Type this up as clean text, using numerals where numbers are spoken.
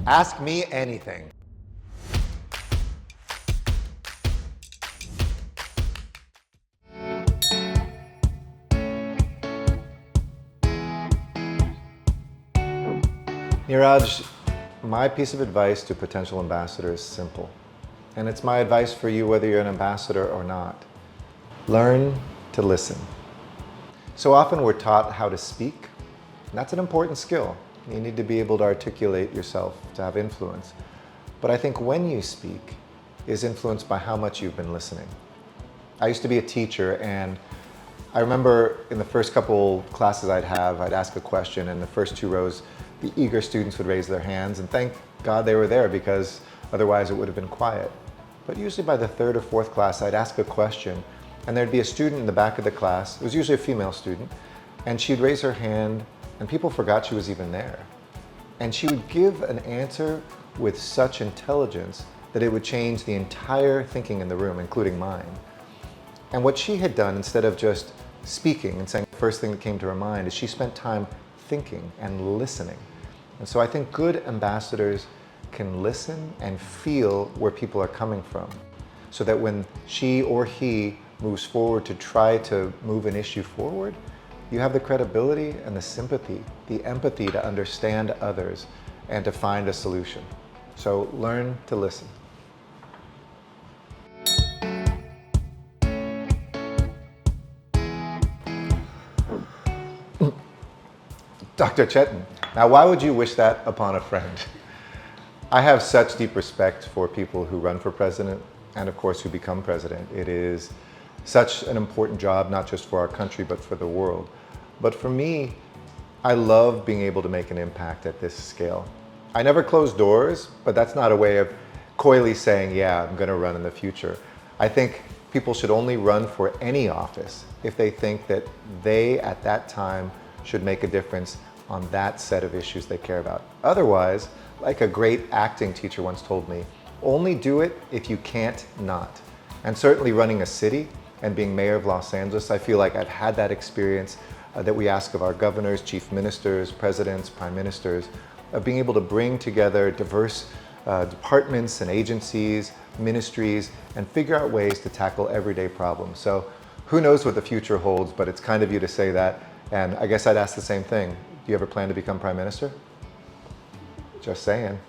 Ask me anything. Niraj, my piece of advice to potential ambassadors is simple. And it's my advice for you whether you're an ambassador or not. Learn to listen. So often we're taught how to speak. And that's an important skill. You need to be able to articulate yourself to have influence. But I think when you speak is influenced by how much you've been listening. I used to be a teacher, and I remember in the first couple classes I'd ask a question, and the first 2 rows, the eager students would raise their hands, and thank God they were there, because otherwise it would have been quiet. But usually by the 3rd or 4th class, I'd ask a question, and there'd be a student in the back of the class, it was usually a female student, and she'd raise her hand, and people forgot she was even there. And she would give an answer with such intelligence that it would change the entire thinking in the room, including mine. And what she had done, instead of just speaking and saying the first thing that came to her mind, is she spent time thinking and listening. And so I think good ambassadors can listen and feel where people are coming from, so that when she or he moves forward to try to move an issue forward, you have the credibility and the sympathy, the empathy to understand others and to find a solution. So learn to listen. Dr. Chetan, now why would you wish that upon a friend? I have such deep respect for people who run for president and of course who become president. It is such an important job, not just for our country, but for the world. But for me, I love being able to make an impact at this scale. I never close doors, but that's not a way of coyly saying, yeah, I'm going to run in the future. I think people should only run for any office if they think that they, at that time, should make a difference on that set of issues they care about. Otherwise, like a great acting teacher once told me, only do it if you can't not. And certainly running a city and being mayor of Los Angeles, I feel like I've had that experience that we ask of our governors, chief ministers, presidents, prime ministers, of being able to bring together diverse departments and agencies, ministries, and figure out ways to tackle everyday problems. So who knows what the future holds, but it's kind of you to say that. And I guess I'd ask the same thing. Do you ever plan to become prime minister? Just saying.